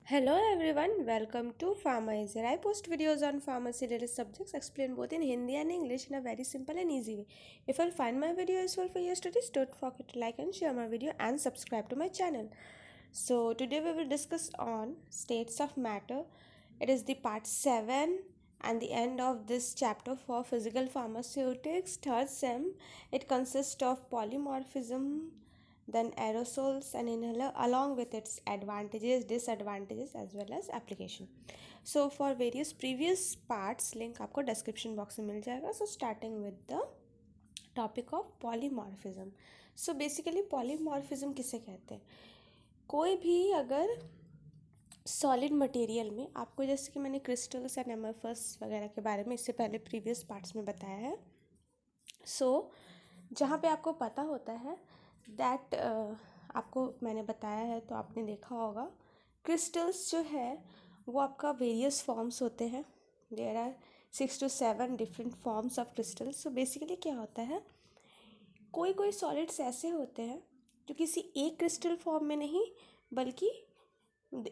Hello everyone, welcome to Pharma I post videos on pharmacy related subjects, explain both in Hindi and English in a very simple and easy way. If you find my video useful for your studies, don't forget to like and share my video and subscribe to my channel. So today we will discuss on states of matter. It is the part 7 and the end of this chapter for physical pharmaceutics, third sem. It consists of polymorphism, then aerosols and inhaler along with its advantages, disadvantages as well as application. So for various previous parts link आपको description box में मिल जाएगा. So starting with the topic of polymorphism. So basically polymorphism किसे कहते हैं? कोई भी अगर solid material में आपको, जैसे कि मैंने क्रिस्टल्स एंड एमरफस वगैरह के बारे में इससे पहले प्रीवियस पार्ट्स में बताया है. सो जहाँ पे आपको पता होता है दैट आपको मैंने बताया है तो आपने देखा होगा क्रिस्टल्स जो है वो आपका वेरियस फॉर्म्स होते हैं. There are 6 to 7 different forms of crystals. So basically क्या होता है, कोई कोई सॉलिड्स ऐसे होते हैं जो किसी एक क्रिस्टल फॉर्म में नहीं बल्कि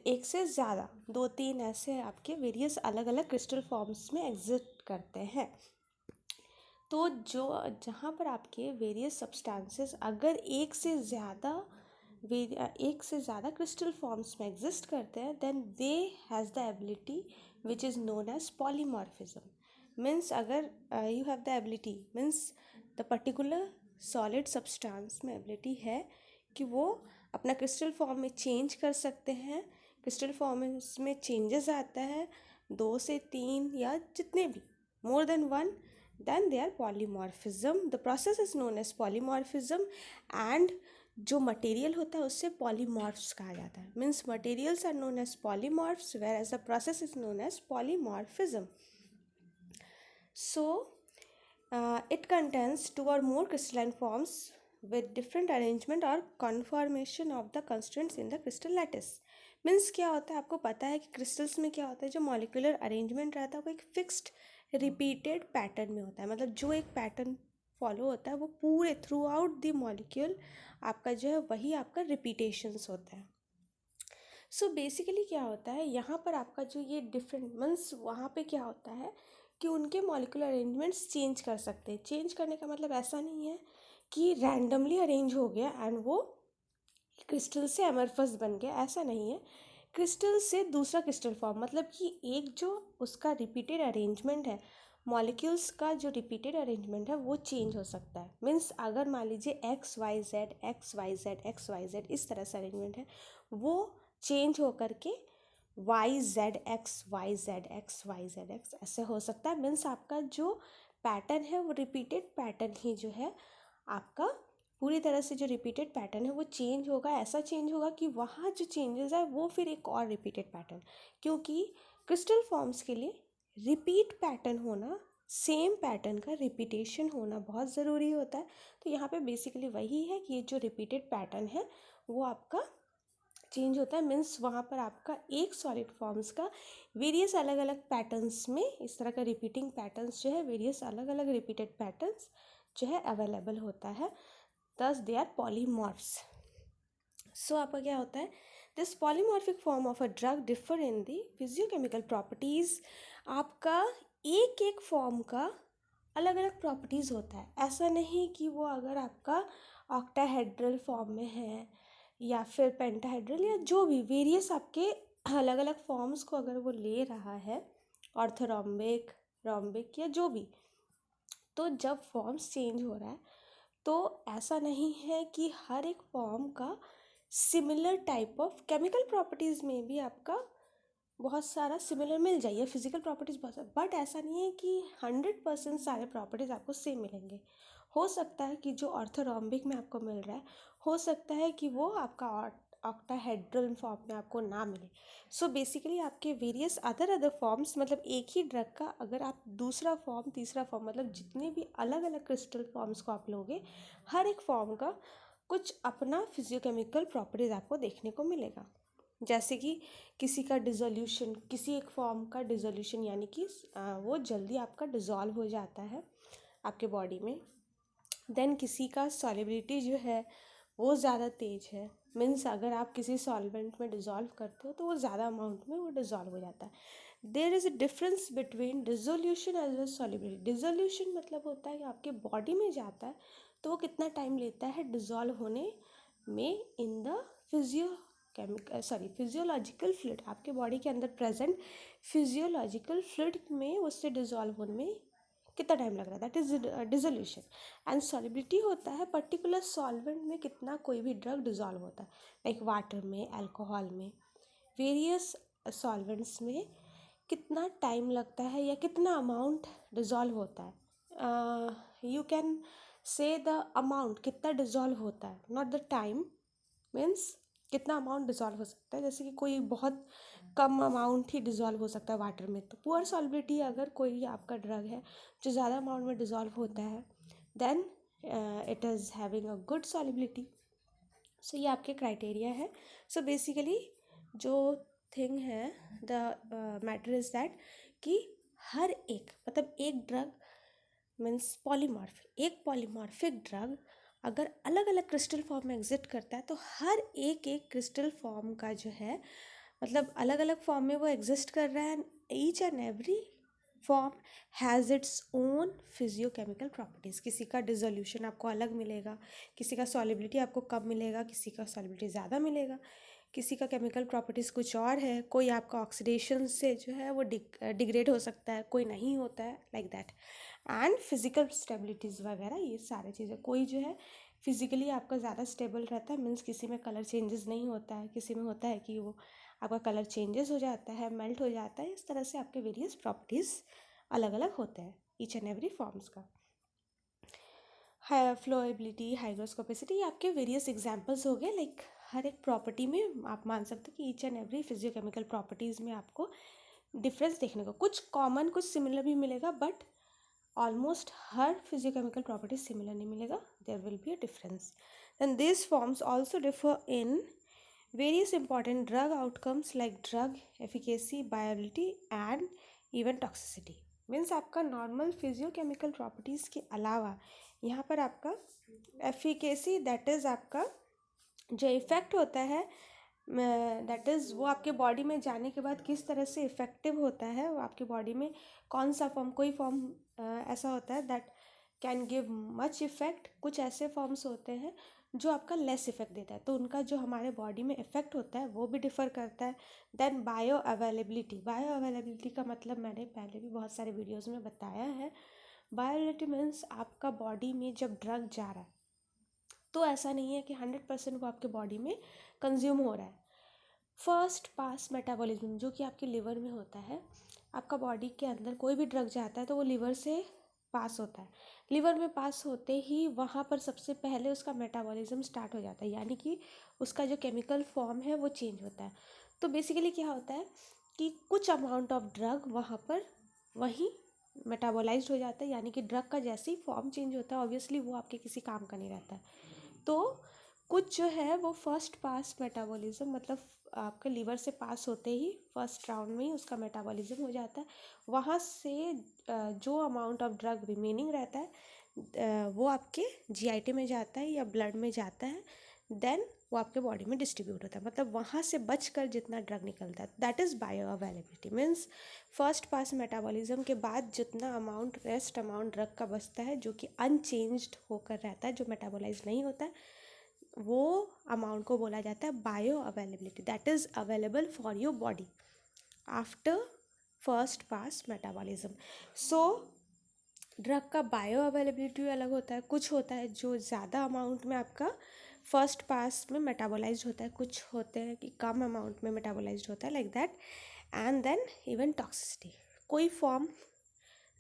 एक से ज़्यादा 2-3 ऐसे आपके वेरियस अलग अलग क्रिस्टल फॉर्म्स में एग्जिस्ट करते हैं. तो जो जहाँ पर आपके वेरियस सब्सटेंसेस अगर एक से ज़्यादा क्रिस्टल फॉर्म्स में एग्जिस्ट करते हैं then they has the ability which is known as polymorphism. Means अगर you have the ability means the particular solid substance में एबिलिटी है कि वो अपना क्रिस्टल फॉर्म में चेंज कर सकते हैं. क्रिस्टल फॉर्म्स में चेंजेस आता है 2 से 3 या जितने भी more than 1, then they are polymorphism. The process is known as polymorphism and जो मटेरियल होता है उससे पॉलीमॉर्फ्स कहा जाता है. Means materials are known as polymorphs whereas the process is known as polymorphism. So it contains 2 or more crystalline forms with different arrangement or conformation of the constituents in the crystal lattice. Means क्या होता है, आपको पता है कि crystals में क्या होता है, जो मॉलिक्यूलर अरेंजमेंट रहता है वो एक फिक्स्ड रिपीटेड पैटर्न में होता है. मतलब जो एक पैटर्न फॉलो होता है वो पूरे थ्रू आउट द मॉलिक्यूल आपका जो है वही आपका रिपीटेशंस होता है. सो बेसिकली क्या होता है यहाँ पर आपका जो ये डिफरेंट मीन्स वहाँ पे क्या होता है कि उनके मॉलिक्यूलर अरेंजमेंट्स चेंज कर सकते हैं. चेंज करने का मतलब ऐसा नहीं है कि रैंडमली अरेंज हो गया एंड वो क्रिस्टल से एमरफस बन गया, ऐसा नहीं है. क्रिस्टल से दूसरा क्रिस्टल फॉर्म, मतलब कि एक जो उसका रिपीटेड अरेंजमेंट है, मॉलिक्यूल्स का जो रिपीटेड अरेंजमेंट है वो चेंज हो सकता है. मीन्स अगर मान लीजिए XYZ इस तरह से अरेंजमेंट है, वो चेंज हो करके YZX ऐसे हो सकता है. मीन्स आपका जो पैटर्न है वो रिपीटेड पैटर्न ही जो है आपका पूरी तरह से जो रिपीटेड पैटर्न है वो चेंज होगा. ऐसा चेंज होगा कि वहाँ जो चेंजेस है वो फिर एक और रिपीटेड पैटर्न, क्योंकि क्रिस्टल फॉर्म्स के लिए रिपीट पैटर्न होना, सेम पैटर्न का रिपीटेशन होना बहुत ज़रूरी होता है. तो यहाँ पे बेसिकली वही है कि ये जो रिपीटेड पैटर्न है वो आपका चेंज होता है. मीन्स वहाँ पर आपका एक सॉलिड फॉर्म्स का वेरियस अलग अलग पैटर्न्स में इस तरह का रिपीटिंग पैटर्न्स जो है, वेरियस अलग अलग रिपीटेड पैटर्न्स जो है अवेलेबल होता है. thus they are polymorphs. So आपका क्या होता है, this polymorphic form of a drug differ in the physiochemical properties. आपका एक एक फॉर्म का अलग अलग प्रॉपर्टीज़ होता है. ऐसा नहीं कि वो अगर आपका ऑक्टाहेड्रल फॉर्म में है या फिर पेंटाहेड्रल या जो भी वेरियस आपके अलग अलग फॉर्म्स को अगर वो ले रहा है, ऑर्थोरोम्बिक, रोम्बिक या जो भी, तो जब फॉर्म्स चेंज हो रहा है तो ऐसा नहीं है कि हर एक फॉर्म का similar type of chemical properties में भी आपका बहुत सारा सिमिलर मिल जाइए, फिजिकल प्रॉपर्टीज़ बहुत सारा, बट ऐसा नहीं है कि 100% सारे प्रॉपर्टीज़ आपको सेम मिलेंगे. हो सकता है कि जो ऑर्थोरोम्बिक में आपको मिल रहा है हो सकता है कि वो आपका ऑक्टाहेड्रल फॉर्म में आपको ना मिले. सो बेसिकली आपके वेरियस अदर फॉर्म्स, मतलब एक ही ड्रग का अगर आप दूसरा फॉर्म, तीसरा फॉर्म, मतलब जितने भी अलग अलग क्रिस्टल फॉर्म्स को आप लोगे, हर एक फॉर्म का कुछ अपना फिजियोकेमिकल प्रॉपर्टीज़ आपको देखने को मिलेगा. जैसे कि किसी का डिज़ोल्यूशन, किसी एक फॉर्म का डिज़ोल्यूशन यानी कि वो जल्दी आपका डिज़ोल्व हो जाता है आपके बॉडी में. देन किसी का सॉलिबिलिटी जो है वो ज़्यादा तेज है, मीन्स अगर आप किसी सॉल्वेंट में डिज़ोल्व करते हो तो वो ज़्यादा अमाउंट में वो डिज़ोल्व हो जाता है। There is a difference between dissolution as well solubility. Dissolution मतलब होता है कि आपके बॉडी में जाता है तो वो कितना टाइम लेता है डिज़ोल्व होने में इन द फिजियोलॉजिकल फ्लूइड। आपके बॉडी के अंदर प्रेजेंट फिजियोलॉजिकल फ्लूइड में उससे डिज़ोल्व होने में कितना टाइम लग रहा है, that is dissolution. And solubility होता है पर्टिकुलर सॉल्वेंट में कितना कोई भी ड्रग डिज़ोल्व होता है, लाइक वाटर में, अल्कोहल में, वेरियस सॉल्वेंट्स में कितना टाइम लगता है या कितना अमाउंट डिज़ोल्व होता है। You can say the amount कितना डिज़ोल्व होता है, नॉट द टाइम। मीन्स कितना अमाउंट डिज़ोल्व हो सकता है, जैसे कि कोई बहुत कम अमाउंट ही डिज़ोल्व हो सकता है वाटर में। तो पुअर सॉल्युबिलिटी अगर कोई आपका ड्रग है जो ज़्यादा अमाउंट में डिज़ोल्व होता है then it is having a good solubility. So ये आपके क्राइटेरिया है। सो बेसिकली जो थिंग है, द मैटर इज़ दैट कि हर एक मतलब एक ड्रग मीन्स पॉलीमॉर्फिक, एक पॉलीमॉर्फिक ड्रग अगर अलग अलग क्रिस्टल फॉर्म में एग्जिस्ट करता है तो हर एक एक क्रिस्टल फॉर्म का जो है मतलब अलग अलग फॉर्म में वो एग्जिस्ट कर रहा है। Each and every form has its own physicochemical properties. किसी का डिसोल्यूशन आपको अलग मिलेगा, किसी का सॉल्युबिलिटी आपको कम मिलेगा, किसी का सॉल्युबिलिटी ज़्यादा मिलेगा, किसी का केमिकल प्रॉपर्टीज़ कुछ और है, कोई आपका ऑक्सीडेशन से जो है वो डिग्रेड हो सकता है, कोई नहीं होता है, like that. And physical stabilities वगैरह ये सारी चीज़ें, कोई जो है फिजिकली आपका ज़्यादा स्टेबल रहता है, मीन्स किसी में कलर चेंजेस नहीं होता है, किसी में होता है कि वो आपका कलर चेंजेस हो जाता है, मेल्ट हो जाता है। इस तरह से आपके वेरियस प्रॉपर्टीज़ अलग अलग होते हैं ईच एंड एवरी फॉर्म्स का। फ्लोएबिलिटी, हाइग्रोस्कोपिसिटी, ये आपके वेरियस एग्जांपल्स हो गए। लाइक हर एक प्रॉपर्टी में आप मान सकते हो कि each and every physicochemical properties में आपको डिफरेंस देखने को, कुछ कॉमन कुछ सिमिलर भी मिलेगा, बट ऑलमोस्ट हर फिजियोकेमिकल प्रॉपर्टी सिमिलर नहीं मिलेगा, there will be a difference. Then this forms also differ in various important drug outcomes like drug efficacy, viability and even toxicity। Means आपका नॉर्मल फिजियोकेमिकल प्रॉपर्टीज़ के अलावा यहाँ पर आपका efficacy, that is आपका जो इफ़ेक्ट होता है, दैट इज़ वो आपके बॉडी में जाने के बाद किस तरह से इफ़ेक्टिव होता है, वो आपके बॉडी में कौन सा फॉर्म, कोई फॉर्म ऐसा होता है that can give much effect, कुछ ऐसे फॉर्म्स होते हैं जो आपका लेस इफेक्ट देता है, तो उनका जो हमारे बॉडी में इफेक्ट होता है वो भी डिफ़र करता है। Then bioavailability, bioavailability का मतलब मैंने पहले भी बहुत सारे वीडियोज़ में बताया है। बायोअवेलेबिलिटी मीन्स आपका बॉडी में जब ड्रग जा रहा है तो ऐसा नहीं है कि 100% वो आपके बॉडी में कंज्यूम हो रहा है। फर्स्ट पास मेटाबॉलिज्म जो कि आपके लिवर में होता है, आपका बॉडी के अंदर कोई भी ड्रग जाता है तो वो लिवर से पास होता है। लिवर में पास होते ही वहाँ पर सबसे पहले उसका मेटाबॉलिज्म स्टार्ट हो जाता है, यानी कि उसका जो केमिकल फॉर्म है वो चेंज होता है। तो बेसिकली क्या होता है कि कुछ अमाउंट ऑफ ड्रग वहाँ पर वहीं मेटाबोलाइज्ड हो जाता है, यानी कि ड्रग का जैसे ही फॉर्म चेंज होता है ऑब्वियसली वो आपके किसी काम का नहीं रहता है। तो कुछ जो है वो फर्स्ट पास मेटाबॉलिज्म मतलब आपके लीवर से पास होते ही फर्स्ट राउंड में ही उसका मेटाबॉलिज्म हो जाता है। वहाँ से जो अमाउंट ऑफ ड्रग रिमेनिंग रहता है वो आपके जीआईटी में जाता है या ब्लड में जाता है, देन वो आपके बॉडी में डिस्ट्रीब्यूट होता है। मतलब वहाँ से बचकर जितना ड्रग निकलता है that is bio availability. Means first pass metabolism के बाद जितना अमाउंट रेस्ट अमाउंट ड्रग का बचता है जो कि अनचेंज्ड होकर रहता है, जो मेटाबोलाइज नहीं होता है, वो अमाउंट को बोला जाता है bio availability, that is available for your body after first pass metabolism. So drug का बायो अवेलेबिलिटी अलग होता है, कुछ होता है जो ज़्यादा अमाउंट में आपका फर्स्ट पास में मेटाबोलाइज होता है, कुछ होते हैं कि कम अमाउंट में मेटाबोलाइज होता है, like that. And then even toxicity, कोई फॉर्म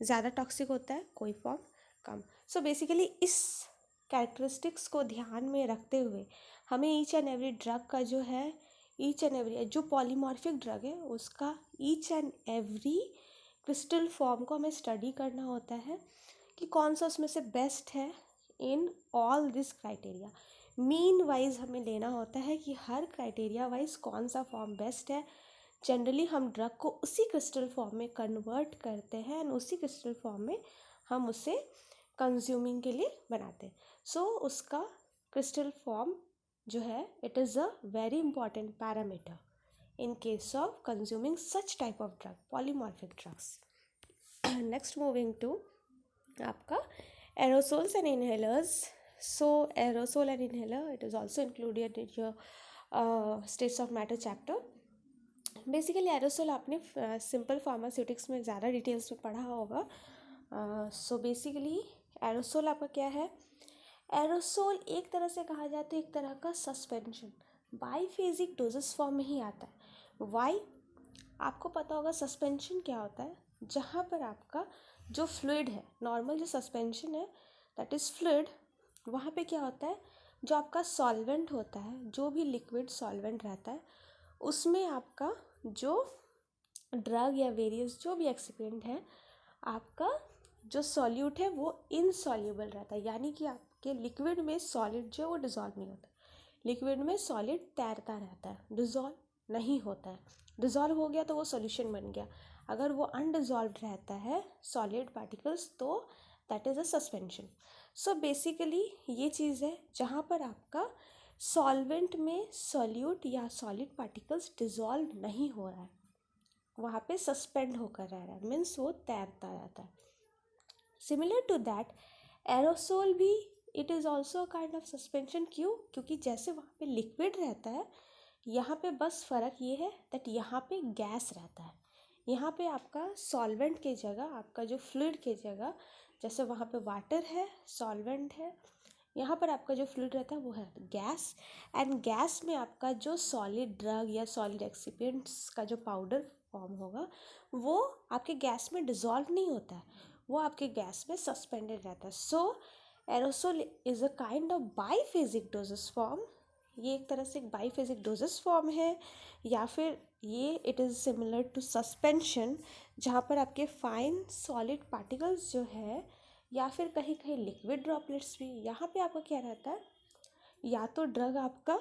ज़्यादा टॉक्सिक होता है, कोई फॉर्म कम। सो बेसिकली इस कैरेक्टरिस्टिक्स को ध्यान में रखते हुए हमें ईच एंड एवरी ड्रग का जो है, ईच एंड एवरी जो पॉलीमॉर्फिक ड्रग है उसका each and every crystal form को हमें स्टडी करना होता है कि कौन सा उसमें से बेस्ट है in all this criteria. Mean wise हमें लेना होता है कि हर क्राइटेरिया वाइज कौन सा फॉर्म बेस्ट है। जनरली हम ड्रग को उसी क्रिस्टल फॉर्म में कन्वर्ट करते हैं एंड उसी क्रिस्टल फॉर्म में हम उसे कंज्यूमिंग के लिए बनाते हैं। सो उसका क्रिस्टल फॉर्म जो है it is a very important parameter in case of consuming such type of drug, polymorphic drugs. Next moving to आपका aerosols and inhalers. So aerosol and inhaler, it is also included in your states of matter chapter. Basically aerosol आपने simple pharmaceutics में ज़्यादा details में पढ़ा होगा. So basically aerosol आपका क्या है? एरोसोल एक तरह से कहा जाता है एक तरह का सस्पेंशन, बाईफेजिक डोजेस फॉर्म में ही आता है. वाई? आपको पता होगा सस्पेंशन क्या होता है, जहाँ पर आपका जो फ्लूइड है, नॉर्मल जो सस्पेंशन है दैट इज़ फ्लूइड, वहाँ पे क्या होता है, जो आपका सॉल्वेंट होता है, जो भी लिक्विड सॉल्वेंट रहता है, उसमें आपका जो ड्रग या वेरियस जो भी एक्सिपेंट है, आपका जो सॉल्यूट है वो इनसॉल्यूबल रहता है. यानी कि आपके लिक्विड में सॉलिड जो है वो डिज़ोल्व नहीं होता. लिक्विड में सॉलिड तैरता रहता है, डिज़ोल्व नहीं होता है. डिज़ोल्व हो गया तो वो सॉल्यूशन बन गया. अगर वो अनडिज़ोल्व रहता है सॉलिड पार्टिकल्स तो that is a suspension. So basically ये चीज़ है जहाँ पर आपका सॉल्वेंट में सॉल्यूट या सॉलिड पार्टिकल्स डिज़ोल्व नहीं हो रहा है, वहाँ पे सस्पेंड होकर रह रहा है, मीन्स वो तैरता रहता है. सिमिलर टू दैट एरोसोल भी it is also kind of suspension. क्यों? क्योंकि जैसे वहाँ पे लिक्विड रहता है, यहाँ पे बस फ़र्क ये है दैट यहाँ पे गैस रहता है. यहाँ पे आपका सॉल्वेंट के जगह, आपका जो फ्लूइड के जगह, जैसे वहाँ पे वाटर है, सॉल्वेंट है, यहाँ पर आपका जो फ्लूइड रहता है वो है गैस. एंड गैस में आपका जो सॉलिड ड्रग या सॉलिड एक्सिपिएंट्स का जो पाउडर फॉर्म होगा वो आपके गैस में डिज़ोल्व नहीं होता है, वो आपके गैस में सस्पेंडेड रहता है. So aerosol is a kind of biphasic doses form. ये एक तरह से एक बाईफेजिक डोजेस फॉर्म है, या फिर ये it is similar to suspension, जहाँ पर आपके फाइन सॉलिड पार्टिकल्स जो है, या फिर कहीं कहीं लिक्विड ड्रॉपलेट्स भी, यहाँ पे आपका क्या रहता है, या तो ड्रग आपका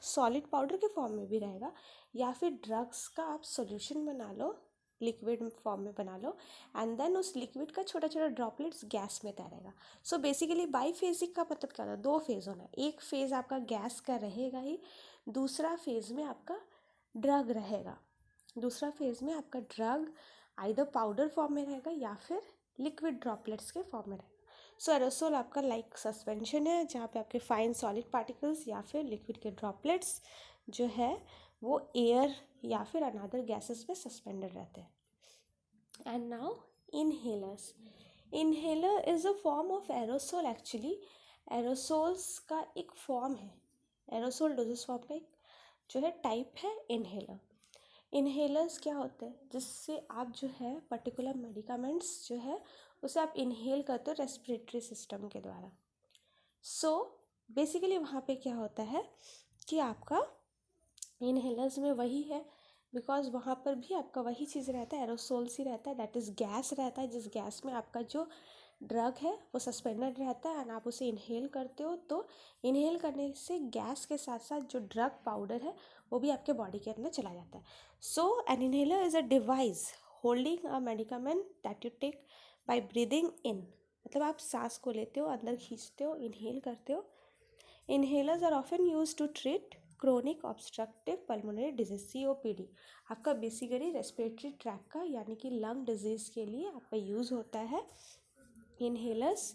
सॉलिड पाउडर के फॉर्म में भी रहेगा, या फिर ड्रग्स का आप सॉल्यूशन बना लो, लिक्विड फॉर्म में बना लो, एंड देन उस लिक्विड का छोटा छोटा ड्रॉपलेट्स गैस में तैरेगा. सो बेसिकली बाईफेजिक का मतलब क्या होता है, दो फेज़ होना है. एक फेज़ आपका गैस का रहेगा ही, दूसरा फेज़ में आपका ड्रग रहेगा. दूसरा फेज़ में आपका ड्रग आइदर पाउडर फॉर्म में रहेगा या फिर लिक्विड ड्रॉपलेट्स के फॉर्म में रहेगा. सो एरोसोल आपका लाइक सस्पेंशन है, जहाँ पे आपके फाइन सॉलिड पार्टिकल्स या फिर लिक्विड के ड्रॉपलेट्स जो है वो एयर या फिर अनदर गैसेस में सस्पेंडेड रहते हैं. And now inhalers. Inhaler is a form of aerosol. Actually aerosols का एक फॉर्म है, एरोसोल डोजेस फॉर्म का एक जो है टाइप है इनहेलर. इनहेलर्स क्या होते हैं, जिससे आप जो है पर्टिकुलर मेडिकामेंट्स जो है उसे आप इनहेल करते हो रेस्पिरेटरी सिस्टम के द्वारा. सो बेसिकली वहाँ पे क्या होता है कि आपका इनहेलर्स में वही है, बिकॉज वहाँ पर भी आपका वही चीज़ रहता है, एरोसोल्स ही रहता है, दैट इज़ गैस रहता है, जिस गैस में आपका जो ड्रग है वो सस्पेंडेड रहता है एंड आप उसे इनहेल करते हो. तो इनहेल करने से गैस के साथ साथ जो ड्रग पाउडर है वो भी आपके बॉडी के अंदर चला जाता है. So an inhaler is a device holding a medicament that you take by breathing in. मतलब आप सांस को लेते हो, अंदर खींचते हो, इनहेल करते हो. Inhalers are often use to treat chronic obstructive pulmonary disease, COPD. आपका बेसिकली रेस्पिरेटरी ट्रैक का यानी कि लंग डिजीज़ के लिए आपका यूज़ होता है इनहेलर्स.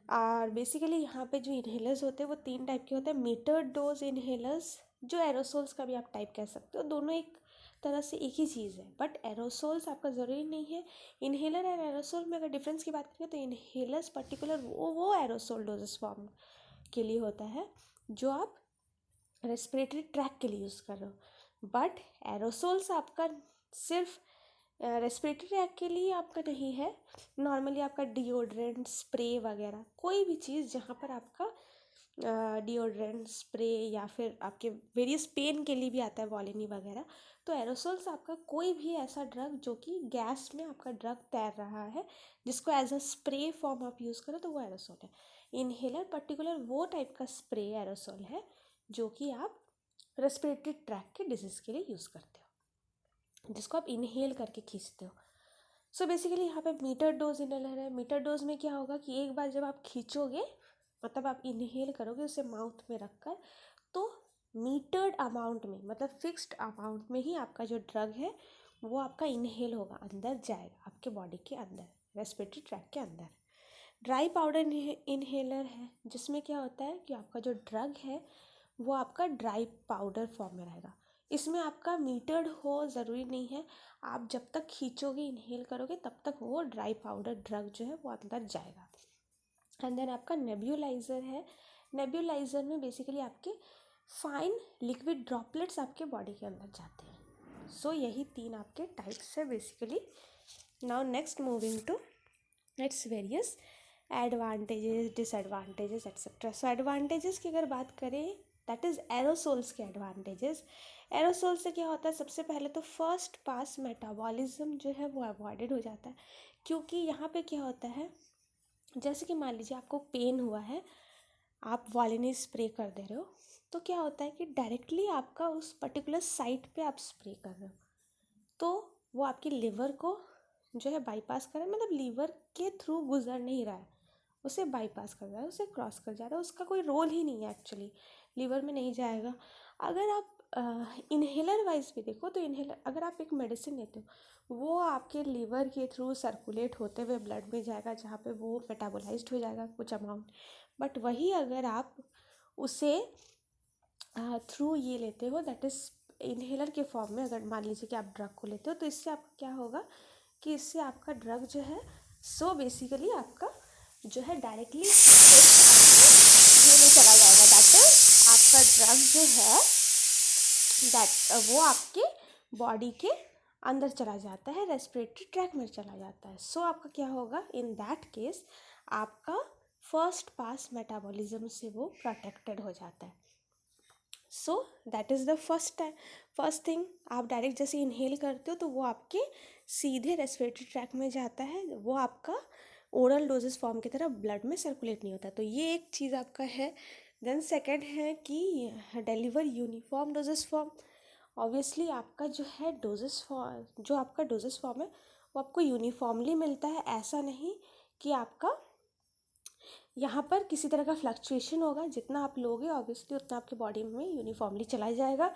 और बेसिकली यहाँ पे जो इनहेलर्स होते हैं वो 3 टाइप के होते हैं. मीटर्ड डोज इनहेलर्स, जो एरोसोल्स का भी आप टाइप कह सकते हो, दोनों एक तरह से एक ही चीज़ है, बट एरोसोल्स आपका ज़रूरी नहीं है. इनहेलर एंड एरोसोल में अगर डिफरेंस की बात करें तो इनहेलर्स पर्टिकुलर वो एरोसोल डोजेस फॉर्म के लिए होता है जो आप रेस्पिरेटरी ट्रैक के लिए यूज़ कर रहे हो. बट एरोसोल्स आपका सिर्फ रेस्पिरेटरी ट्रैक के लिए आपका नहीं है. नॉर्मली आपका डिओड्रेंट, स्प्रे वगैरह कोई भी चीज़ जहाँ पर आपका डिओड्रेंट, स्प्रे या फिर आपके वेरियस पेन के लिए भी आता है, वॉलिनी वगैरह. तो एरोसोल्स आपका कोई भी ऐसा ड्रग जो कि गैस में आपका ड्रग तैर रहा है, जिसको एज अ स्प्रे फॉर्म आप यूज़ करो तो वो एरोसोल है. इनहेलर पर्टिकुलर वो टाइप का स्प्रे एरोसोल है जो कि आप रेस्पिरेटरी ट्रैक के डिजीज़ के लिए यूज़ करते हो, जिसको आप इनहेल करके खींचते हो. सो बेसिकली यहाँ पे मीटर डोज इनहेलर है. मीटर डोज में क्या होगा कि एक बार जब आप खींचोगे, मतलब आप इनहेल करोगे उसे माउथ में रखकर, तो मीटर्ड अमाउंट में, मतलब फिक्स्ड अमाउंट में ही आपका जो ड्रग है वो आपका इनहेल होगा, अंदर जाएगा आपके बॉडी के अंदर, रेस्पिरेटरी ट्रैक के अंदर। ड्राई पाउडर इनहेलर है, जिसमें क्या होता है कि आपका जो ड्रग है वो आपका ड्राई पाउडर फॉर्म में रहेगा। इसमें आपका मीटर्ड हो ज़रूरी नहीं है, आप जब तक खींचोगे, इनहेल करोगे, तब तक वो ड्राई पाउडर ड्रग जो है वो अंदर जाएगा। एंड देन आपका नेब्यूलाइज़र है। नेब्यूलाइज़र में बेसिकली आपके फाइन लिक्विड ड्रॉपलेट्स आपके बॉडी के अंदर जाते हैं। सो यही 3 आपके टाइप्स है basically. Now next moving to its various advantages, disadvantages etcetera. So advantages की अगर बात करें, दैट इज़ एरोसोल्स के एडवांटेजेस। एरोसोल से क्या होता है, सबसे पहले तो फर्स्ट पास मेटाबॉलिज्म जो है वो अवॉइडेड हो जाता है, क्योंकि यहाँ पे क्या होता है, जैसे कि मान लीजिए आपको पेन हुआ है, आप वॉलिनी स्प्रे कर दे रहे हो, तो क्या होता है कि डायरेक्टली आपका उस पर्टिकुलर साइट पे आप स्प्रे कर रहे हो, तो वो आपकी लिवर को जो है बाईपास कर रहा है, मतलब लीवर के थ्रू गुजर नहीं रहा है, उसे बाईपास कर रहा है, उसे क्रॉस कर जा रहा है, उसका कोई रोल ही नहीं है एक्चुअली, लीवर में नहीं जाएगा। अगर आप इन्हेलर वाइज भी देखो तो इन्हेलर, अगर आप एक मेडिसिन लेते हो, वो आपके लीवर के थ्रू सर्कुलेट होते हुए ब्लड में जाएगा, जहाँ पे वो मेटाबोलाइज्ड हो जाएगा कुछ अमाउंट। बट वही अगर आप उसे थ्रू ये लेते हो, दैट इज़ इन्हेलर के फॉर्म में, अगर मान लीजिए कि आप ड्रग को लेते हो, तो इससे आपका क्या होगा कि इससे आपका ड्रग जो है, सो बेसिकली आपका जो है डायरेक्टली ये में चला जाएगा, दैट इज आपका ड्रग जो है दैट वो आपके बॉडी के अंदर चला जाता है, रेस्पिरेटरी ट्रैक में चला जाता है। सो आपका क्या होगा, इन दैट केस आपका फर्स्ट पास मेटाबॉलिज्म से वो प्रोटेक्टेड हो जाता है। So that is the first thing. आप डायरेक्ट जैसे इनहेल करते हो तो वो आपके सीधे रेस्पिरेटरी ट्रैक में जाता है, वो आपका ओरल डोजेस फॉर्म की तरह ब्लड में सर्कुलेट नहीं होता, तो ये एक चीज़ आपका है। देन सेकेंड है कि deliver uniform doses form. Obviously आपका जो है डोजेस फॉर्म, जो आपका डोजेस फॉर्म है वो आपको यूनिफॉर्मली मिलता है, ऐसा नहीं कि आपका यहाँ पर किसी तरह का फ्लक्चुएशन होगा, जितना आप लोगे ऑब्वियसली उतना आपके बॉडी में यूनिफॉर्मली चला जाएगा।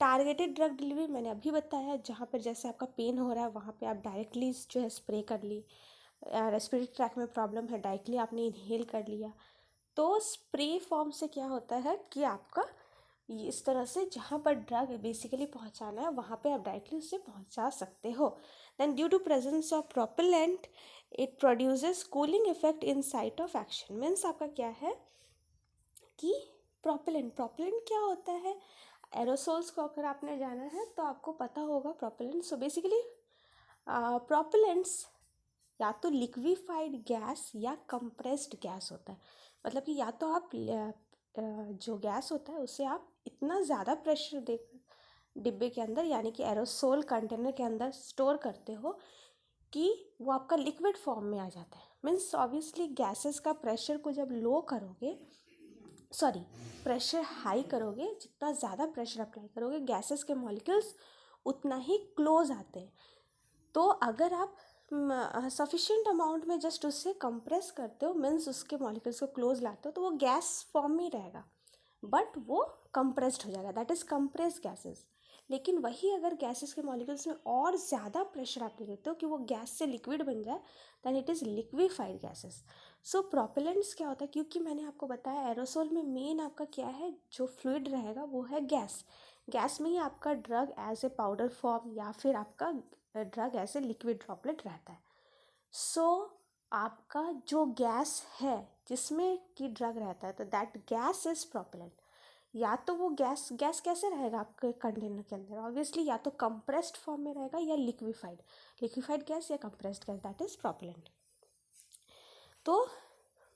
टारगेटेड ड्रग डिलीवरी मैंने अभी बताया, जहाँ पर जैसे आपका पेन हो रहा है वहाँ पे आप डायरेक्टली जो है स्प्रे कर ली, रेस्पिरेटरी ट्रैक में प्रॉब्लम है डायरेक्टली आपने इनहेल कर लिया, तो स्प्रे फॉर्म से क्या होता है कि आपका इस तरह से जहाँ पर ड्रग बेसिकली पहुँचाना है वहाँ पे आप डायरेक्टली उससे पहुँचा सकते हो। Then due to presence of propellant it produces cooling effect in site of action. Means आपका क्या है कि प्रोपेलेंट क्या होता है, एरोसोल्स को अगर आपने जाना है तो आपको पता होगा प्रोपेलेंट। सो बेसिकली प्रोपेलेंट्स या तो लिक्विफाइड गैस या कंप्रेस्ड गैस होता है, मतलब कि या तो आप जो गैस होता है उसे आप इतना ज़्यादा प्रेशर दे डिब्बे के अंदर, यानी कि एरोसोल कंटेनर के अंदर स्टोर करते हो कि वो आपका लिक्विड फॉर्म में आ जाता है। मीन्स ऑब्वियसली गैसेस का प्रेशर को जब लो करोगे, सॉरी प्रेशर हाई करोगे, जितना ज़्यादा प्रेशर अप्लाई करोगे गैसेस के मॉलिक्यूल्स उतना ही क्लोज आते हैं। तो अगर आप सफिशिएंट अमाउंट में जस्ट उससे कंप्रेस करते हो, मीन्स उसके मॉलिक्यूल्स को क्लोज लाते हो, तो वो गैस फॉर्म में ही रहेगा बट वो कंप्रेस्ड हो जाएगा, दैट इज़ कंप्रेस्ड गैसेस। लेकिन वही अगर गैसेस के मॉलिक्यूल्स में और ज़्यादा प्रेशर आप दे देते हो कि वो गैस से लिक्विड बन जाए, than it is liquefied gases. So propellants क्या होता है, क्योंकि मैंने आपको बताया एरोसोल में मेन आपका क्या है, जो फ्लूइड रहेगा वो है गैस। गैस में ही आपका drug as a powder form या फिर आपका drug as a liquid droplet रहता है। सो आपका जो गैस है जिसमें कि ड्रग रहता है, तो दैट गैस इज प्रोपेलेंट। या तो वो गैस कैसे रहेगा आपके कंटेनर के अंदर, ऑब्वियसली या तो कंप्रेस्ड फॉर्म में रहेगा या लिक्विफाइड गैस या compressed gas, that is propellant. तो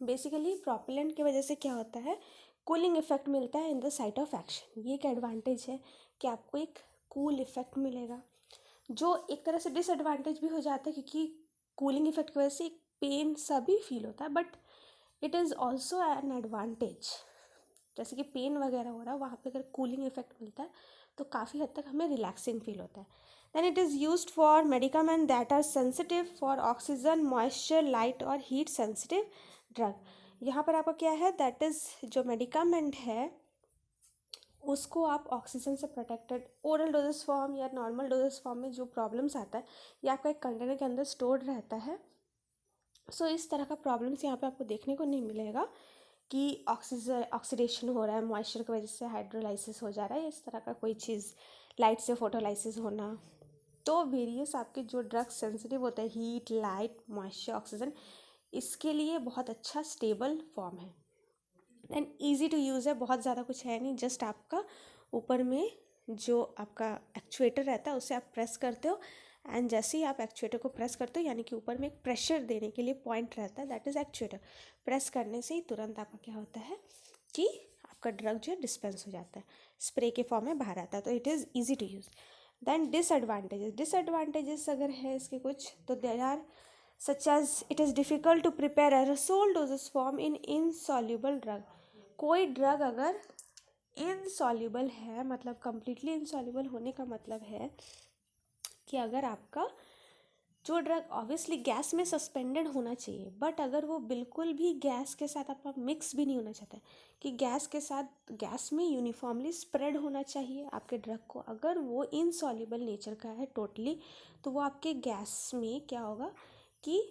बेसिकली प्रोपेलेंट की वजह से क्या होता है, कूलिंग इफेक्ट मिलता है in the site of action. ये एक एडवांटेज है कि आपको एक कूल इफेक्ट मिलेगा, जो एक तरह से डिसएडवांटेज भी हो जाता है, क्योंकि कूलिंग इफेक्ट की वजह से एक पेन सा भी फील होता है, but it is also an advantage. जैसे कि पेन वगैरह हो रहा है वहाँ पे अगर कूलिंग इफेक्ट मिलता है तो काफ़ी हद तक हमें रिलैक्सिंग फील होता है। Then it is used for medicament that are sensitive for oxygen, moisture, light और हीट सेंसिटिव ड्रग। यहाँ पर आपका क्या है, दैट इज़ जो मेडिकामेंट है उसको आप ऑक्सीजन से प्रोटेक्टेड ओरल डोजेस फॉर्म या नॉर्मल डोजेस फॉर्म में जो प्रॉब्लम्स आता है ये आपका एक कंटेनर के अंदर स्टोर्ड रहता है। सो इस तरह का प्रॉब्लम्स यहाँ पे आपको देखने को नहीं मिलेगा कि ऑक्सीडेशन हो रहा है, मॉइस्चर की वजह से हाइड्रोलाइसिस हो जा रहा है, इस तरह का कोई चीज़, लाइट से फोटोलाइसिस होना। तो वेरियस आपके जो ड्रग सेंसिटिव होते हैं, हीट, लाइट, मॉइस्चर, ऑक्सीजन, इसके लिए बहुत अच्छा स्टेबल फॉर्म है एंड ईजी टू यूज़ है। बहुत ज़्यादा कुछ है नहीं, जस्ट आपका ऊपर में जो आपका एक्चुएटर रहता है उसे आप प्रेस करते हो एंड जैसे ही आप एक्चुएटर को प्रेस करते हो, यानी कि ऊपर में एक प्रेशर देने के लिए पॉइंट रहता है, दैट इज़ एक्चुएटर। प्रेस करने से ही तुरंत आपका क्या होता है कि आपका ड्रग जो है डिस्पेंस हो जाता है, स्प्रे के फॉर्म में बाहर आता है। तो it is easy to use. Then disadvantages अगर है इसके कुछ, तो there are such as it is difficult to prepare aerosol doses form in insoluble drug. कोई ड्रग अगर इनसॉल्युबल है, मतलब कंप्लीटली इनसॉल्युबल होने का मतलब है कि अगर आपका जो ड्रग ऑब्वियसली गैस में सस्पेंडेड होना चाहिए, बट अगर वो बिल्कुल भी गैस के साथ आपका मिक्स भी नहीं होना चाहता है, कि गैस के साथ गैस में यूनिफॉर्मली स्प्रेड होना चाहिए आपके ड्रग को, अगर वो इनसॉल्युबल नेचर का है टोटली, तो वो आपके गैस में क्या होगा कि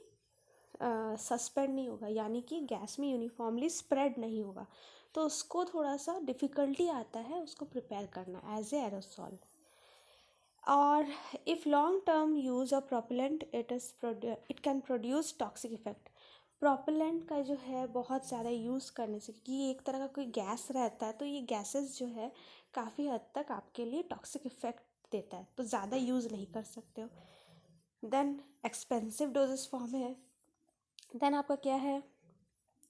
सस्पेंड नहीं होगा, यानी कि गैस में यूनिफॉर्मली स्प्रेड नहीं होगा। तो उसको थोड़ा सा डिफ़िकल्टी आता है उसको प्रिपेयर करना एज ए एरोसॉल। और if long term use of propellant it can produce toxic effect. Propellant का जो है बहुत ज़्यादा यूज़ करने से, क्योंकि ये एक तरह का कोई गैस रहता है, तो ये गैसेस जो है काफ़ी हद तक आपके लिए टॉक्सिक इफेक्ट देता है, तो ज़्यादा यूज़ नहीं कर सकते हो। देन एक्सपेंसिव डोजेस फॉर्म है। देन आपका क्या है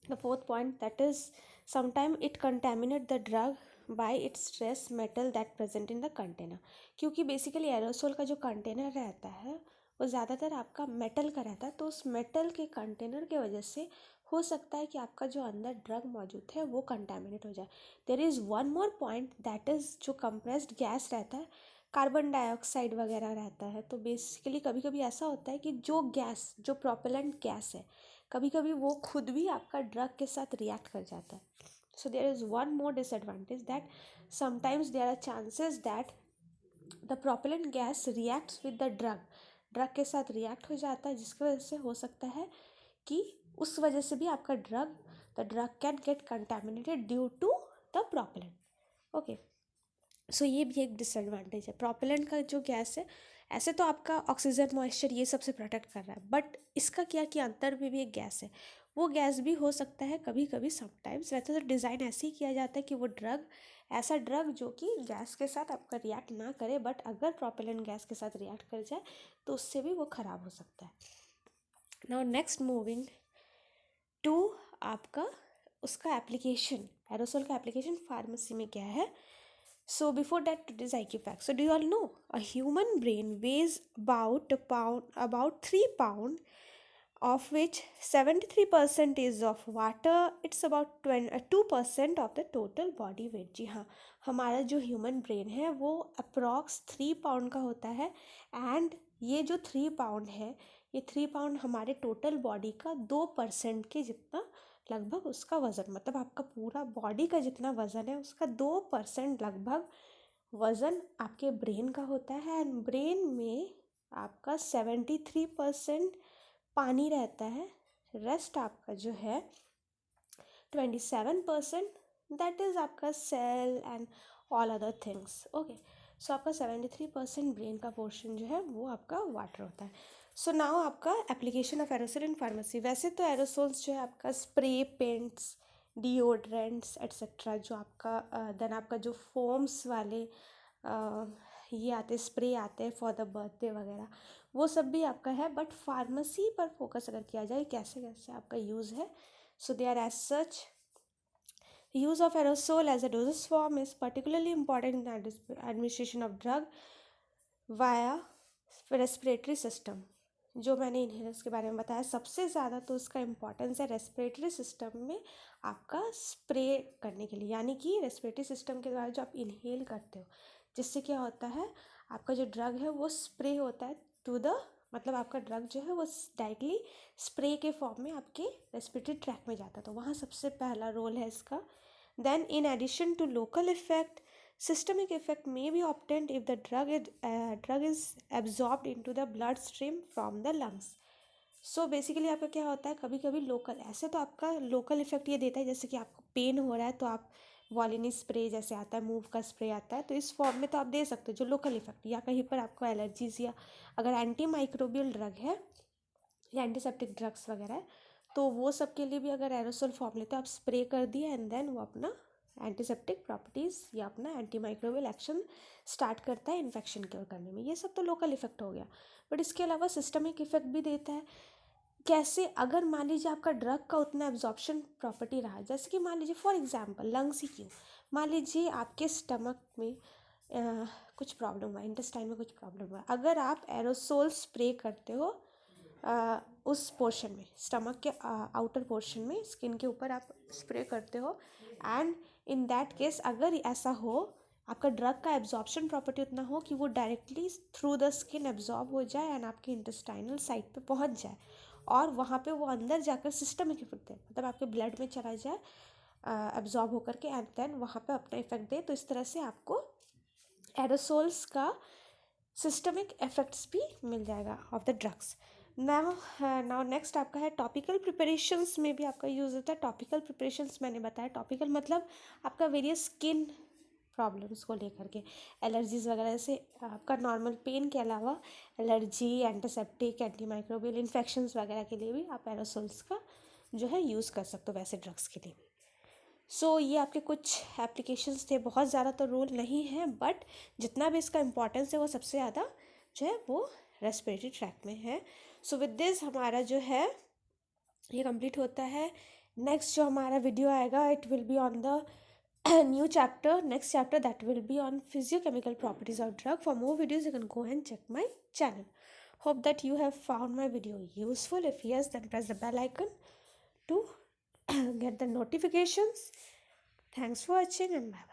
the fourth point, that is sometime it contaminate the drug bye it's stress metal that present in the container. क्योंकि बेसिकली एरोसोल का जो कंटेनर रहता है वो ज़्यादातर आपका मेटल का रहता है, तो उस मेटल के कंटेनर के वजह से हो सकता है कि आपका जो अंदर ड्रग मौजूद है वो कंटेमिनेट हो जाए। There is one more point, that is जो कंप्रेस्ड गैस रहता है, कार्बन डाइऑक्साइड वगैरह रहता है। तो बेसिकली कभी कभी ऐसा होता है कि जो गैस, जो प्रोपेलेंट गैस है, कभी कभी वो खुद भी आपका ड्रग के साथ रिएक्ट कर जाता है। So there is one more disadvantage, that sometimes there are chances that the propellant gas reacts with the drug के साथ रिएक्ट हो जाता है, जिसकी वजह से हो सकता है कि उस वजह से भी आपका the drug can get contaminated due to the propellant. Okay, so ये भी एक डिसएडवांटेज है। प्रोपेलेंट का जो गैस है, ऐसे तो आपका ऑक्सीजन, मॉइस्चर ये सबसे प्रोटेक्ट कर रहा है, बट इसका क्या कि अंदर में भी एक गैस है, वो गैस भी हो सकता है कभी कभी समटाइम्स, वैसे तो डिज़ाइन ऐसे ही किया जाता है कि वो ड्रग, ऐसा ड्रग जो कि गैस के साथ आपका रिएक्ट ना करे, बट अगर प्रोपेलेंट गैस के साथ रिएक्ट कर जाए तो उससे भी वो ख़राब हो सकता है। नाउ नेक्स्ट मूविंग टू आपका उसका एप्लीकेशन, एरोसोल का एप्लीकेशन फार्मेसी में क्या है। So before that, today's IQ facts. So do you all know a human brain weighs about 3 pound, of which 73% is of water. It's about 2% of the total body weight. जी हाँ, हमारा जो human brain है वो approx 3 pound का होता है, and ये जो 3 पाउंड है, ये 3 पाउंड हमारे टोटल बॉडी का 2% के जितना लगभग उसका वज़न, मतलब आपका पूरा बॉडी का जितना वज़न है उसका 2% लगभग वज़न आपके ब्रेन का होता है। एंड ब्रेन में आपका 73% पानी रहता है, रेस्ट आपका जो है 27%, दैट इज़ आपका cell and all other things. Okay, so आपका 73% ब्रेन का पोर्शन जो है वो आपका वाटर होता है। सो नाउ आपका application of aerosol in pharmacy. वैसे तो एरोसोल्स जो है आपका स्प्रे, पेंट्स, डिओड्रेंट्स एट्सेट्रा, जो आपका देन आपका जो फोम्स वाले ये आते, स्प्रे आते हैं फॉर द बर्थडे वगैरह, वो सब भी आपका है। बट फार्मेसी पर फोकस अगर किया जाए कैसे कैसे आपका यूज़ है, so they are as such, use of aerosol as a dosage form is particularly important in the administration of drug via respiratory system। जो मैंने इनहेलर्स के बारे में बताया, सबसे ज़्यादा तो उसका इम्पॉर्टेंस है रेस्पिरेटरी सिस्टम में आपका स्प्रे करने के लिए, यानी कि रेस्पिरेटरी सिस्टम के द्वारा जो आप इनहेल करते हो, जिससे क्या होता है आपका जो ड्रग है वो स्प्रे होता है टू द, मतलब आपका ड्रग जो है वो डायरेक्टली स्प्रे के फॉर्म में आपके रेस्पिरेटरी ट्रैक में जाता है, तो वहाँ सबसे पहला रोल है इसका। Then in addition to local effect, Systemic effect may be obtained if the drug is absorbed into the bloodstream from the lungs. So basically आपका क्या होता है, कभी कभी लोकल, ऐसे तो आपका लोकल इफेक्ट ये देता है, जैसे कि आपको पेन हो रहा है तो आप वॉलिनी स्प्रे जैसे आता है, मूव का स्प्रे आता है, तो इस फॉर्म में तो आप दे सकते हो जो लोकल इफेक्ट, या कहीं पर आपको एलर्जीज, या अगर एंटी माइक्रोबियल ड्रग है या एंटीसेप्टिक ड्रग्स वगैरह है तो वो सब के लिए भी अगर एरोसोल फॉर्म लेते हो आप, स्प्रे कर दिए एंड देन वो अपना एंटीसेप्टिक प्रॉपर्टीज़ या अपना एंटी माइक्रोबियल एक्शन स्टार्ट करता है इन्फेक्शन क्योर करने में। ये सब तो लोकल इफेक्ट हो गया, बट इसके अलावा सिस्टमिक इफेक्ट भी देता है। कैसे, अगर मान लीजिए आपका ड्रग का उतना एब्जॉर्प्शन प्रॉपर्टी रहा, जैसे कि मान लीजिए फॉर एग्जांपल लंग्स ही क्यों, मान लीजिए आपके स्टमक में कुछ प्रॉब्लम हुआ, इंटेस्टाइन में कुछ प्रॉब्लम हुआ, अगर आप एरोसोल स्प्रे करते हो उस पोर्शन में, स्टमक के आउटर पोर्शन में, स्किन के ऊपर आप स्प्रे करते हो, एंड इन दैट केस अगर ऐसा हो, आपका ड्रग का एब्जॉर्प्शन प्रॉपर्टी उतना हो कि वो directly through the skin absorb हो जाए एंड आपके इंटेस्टाइनल साइट पे पहुंच जाए, और वहाँ पे वो अंदर जाकर सिस्टमिक इफेक्ट दे, मतलब आपके ब्लड में चला जाए एब्जॉर्ब होकर के, एंड देन वहाँ पे अपना इफेक्ट दे, तो इस तरह से आपको एरोसोल्स का सिस्टमिक इफेक्ट्स भी मिल जाएगा of the drugs. Now next आपका है टॉपिकल प्रिपरेशंस में भी आपका यूज़ होता है। टॉपिकल प्रिपरेशंस मैंने बताया, टॉपिकल मतलब आपका वेरियस स्किन प्रॉब्लम्स को लेकर के, एलर्जीज वगैरह से, आपका नॉर्मल पेन के अलावा allergy, antiseptic, anti microbial infections वगैरह के लिए भी आप एरोसोल्स का जो है यूज़ कर सकते हो वैसे ड्रग्स के लिए भी। सो ये आपके कुछ एप्लीकेशंस थे, बहुत ज़्यादा तो रोल नहीं है, बट जितना भी इसका इम्पोर्टेंस है वो सबसे ज़्यादा जो है वो रेस्पिरेटरी ट्रैक में है। सो विद दिस हमारा जो है ये कंप्लीट होता है। नेक्स्ट जो हमारा वीडियो आएगा, it will be on the new chapter, next chapter that will be on physiochemical properties of drug. For more videos you can go and check my channel. Hope that you have found my video useful. If yes, then press the bell icon to get the notifications. Thanks for watching and bye bye.